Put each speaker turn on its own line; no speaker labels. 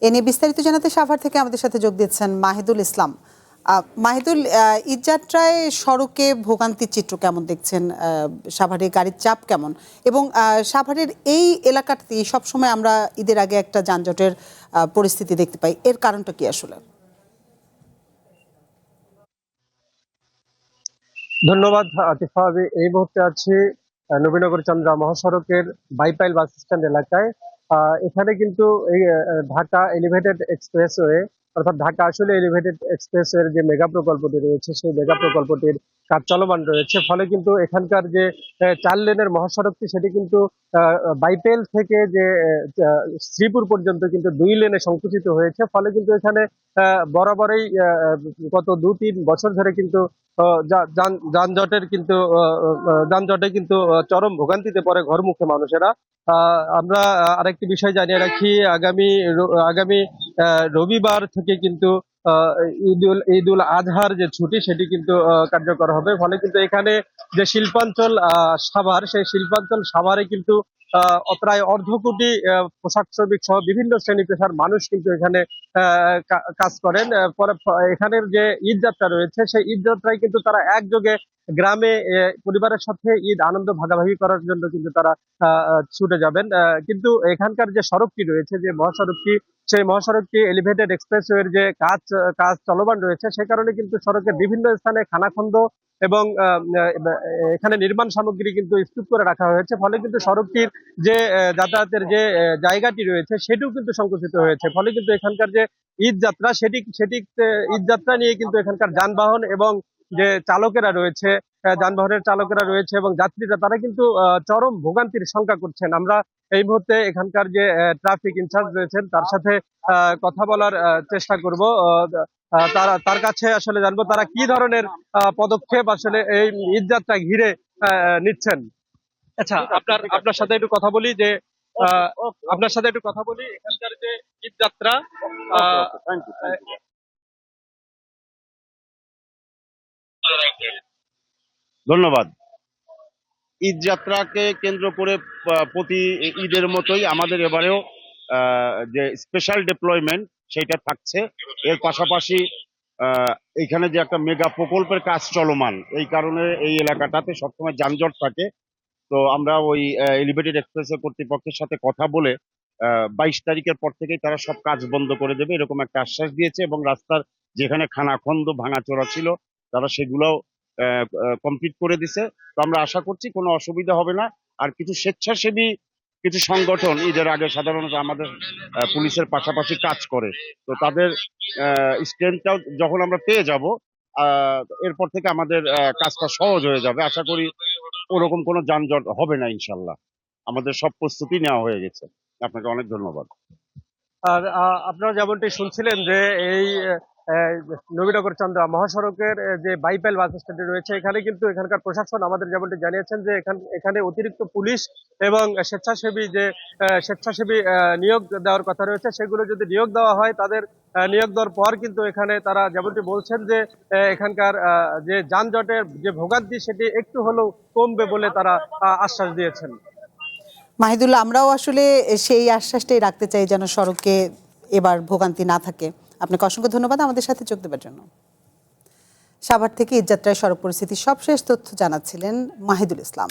এ নিয়ে বিস্তারিত জানাতে সাভার থেকে আমাদের সাথে যোগ দিচ্ছেন মাহিদুল ইসলাম। মাহিদুল, ঈদযাত্রায় সড়কে ভোগান্তির চিত্র কেমন দেখছেন? সাভারের গাড়ির চাপ কেমন? এবং সাভারের এই এলাকাতে সবসময় আমরা ঈদের আগে একটা যানজটের পরিস্থিতি দেখতে পাই, এর কারণটা কি আসলে?
ধন্যবাদ আতিফা। আমি এই মুহূর্তে আছি নবীনগর চন্দ্রা মহাসড়কের বাইপাইল বাস স্ট্যান্ড এলাকায়। এখানে কিন্তু এই ঢাকা এলিভেটেড এক্সপ্রেসওয়ে, অর্থাৎ ঢাকা আসলে এলিভেটেড এক্সপ্রেসওয়ের যে মেগা প্রকল্পটি রয়েছে সেই মেগা প্রকল্পটির কাজ চলমান রয়েছে। ফলে কিন্তু এখানকার যে 4 লেনের মহাসড়কটি সেটি কিন্তু বাইপাইল থেকে যে শ্রীপুর পর্যন্ত কিন্তু 2 লেনে সংকুচিত হয়েছে। ফলে কিন্তু এখানে বরাবরই গত 2-3 বছর ধরে কিন্তু যানজটে কিন্তু চরম ভোগান্তিতে পড়ে ঘরমুখী মানুষেরা। আমরা আরেকটি বিষয় জানিয়ে রাখি, আগামী রবিবার থেকে কিন্তু আহ, ঈদুল আজহার যে ছুটি সেটি কিন্তু কার্যকর হবে। ফলে কিন্তু এখানে যে শিল্পাঞ্চল সাভার, সেই শিল্পাঞ্চল সাভারে কিন্তু প্রায় 1/2 কোটি পোশাক শ্রমিক সহ বিভিন্ন শ্রেণী পেশার মানুষ কিন্তু এখানে কাজ করেন। পরে এখানের যে ঈদ যাত্রা রয়েছে সেই ঈদ যাত্রায় কিন্তু তারা একযোগে গ্রামে পরিবারের সাথে ঈদ আনন্দ ভাগাভাগি করার জন্য কিন্তু তারা ছুটে যাবেন। কিন্তু এখানকার যে সড়কটি রয়েছে, যে মহাসড়কটি, সেই মহাসড়কটি এলিভেটেড এক্সপ্রেসওয়ের যে কাজ চলমান রয়েছে, সে কারণে কিন্তু সড়কের বিভিন্ন স্থানে খানাখন্দ এবং এখানে নির্মাণ সামগ্রী কিন্তু স্তূপ করে রাখা হয়েছে। ফলে কিন্তু সড়কটির যে যাতায়াতের যে জায়গাটি রয়েছে সেটিও কিন্তু সংকুচিত হয়েছে। ফলে কিন্তু এখানকার যে ঈদ যাত্রা সেটি ঈদ যাত্রা নিয়ে কিন্তু এখানকার যানবাহন এবং যে চালকেরা রয়েছে, যানবাহনের চালকেরা রয়েছে এবং যাত্রীরা, তারা কিন্তু চরম ভোগান্তির শঙ্কা করছেন। আমরা এই মুহূর্তে এখানকার যে ট্রাফিক ইনচার্জ রয়েছেন তার সাথে কথা বলার চেষ্টা করব। তার কাছে আসলে জানবো তারা কি ধরনের পদক্ষেপ আসলে এই ঈদ যাত্রা ঘিরে নিচ্ছেন। আচ্ছা, আপনার সাথে একটু কথা বলি যে এখানকার যে ঈদ যাত্রা।
ধন্যবাদ। ঈদ যাত্রাকে কেন্দ্র করে প্রতি ঈদের মতোই আমাদের এবারেও যে স্পেশাল ডিপ্লয়মেন্ট সেটা থাকছে। এর পাশাপাশি এখানে যে একটা মেগা প্রকল্পের কাজ চলমান, এই কারণে এই এলাকাটাতে সবসময় যানজট থাকে। তো আমরা ওই এলিভেটেড এক্সপ্রেস কর্তৃপক্ষের সাথে কথা বলে 22 তারিখের পর থেকেই তারা সব কাজ বন্ধ করে দেবে এরকম একটা আশ্বাস দিয়েছে, এবং রাস্তার যেখানে খানাখন্দ ভাঙাচোরা ছিল তারা সেগুলোও কমপ্লিট করে দিছে। তো আমরা আশা করছি কোনো অসুবিধা হবে না। আর কিছু স্বেচ্ছাসেবী কিছু সংগঠন ঈদের আগে সাধারণত আমাদের পুলিশের পাশাপাশি কাজ করে, তো তাদের স্ট্রেংথটাও যখন আমরা পেয়ে যাব এরপর থেকে আমাদের কাজটা সহজ হয়ে যাবে। আশা করি ওরকম কোনো যানজট হবে না ইনশাল্লাহ। আমাদের সব প্রস্তুতি নেওয়া হয়ে গেছে। আপনাকে অনেক ধন্যবাদ।
আর আপনারা যেমনটি শুনছিলেন যে এই আহ, নবীনগর চন্দ্রা মহাসড়কের যে বাইপাইল বাস স্ট্যান্ড রয়েছে, এখানে কিন্তু এখানকার প্রশাসন আমাদের যেমনটি জানিয়েছেন যে এখানে অতিরিক্ত পুলিশ এবং স্বেচ্ছাসেবী নিয়োগ দেওয়ার কথা রয়েছে। সেগুলো যদি নিয়োগ দেওয়া হয়, তাদের নিয়োগ দেওয়ার পর কিন্তু এখানে তারা যেমনটি বলছেন যে এখানকার যে যানজটের যে ভোগান্তি সেটি একটু হলেও কমবে বলে তারা আশ্বাস দিয়েছেন।
মাহিদুল্লাহ, আমরাও আসলে সেই আশ্বাসটাই রাখতে চাই যেন সড়কে এবার ভোগান্তি না থাকে। আপনাকে অসংখ্য ধন্যবাদ আমাদের সাথে যোগ দেওয়ার জন্য। সাভার থেকে ঈদযাত্রায় সড়ক পরিস্থিতির সবশেষ তথ্য জানাচ্ছিলেন মাহিদুল ইসলাম।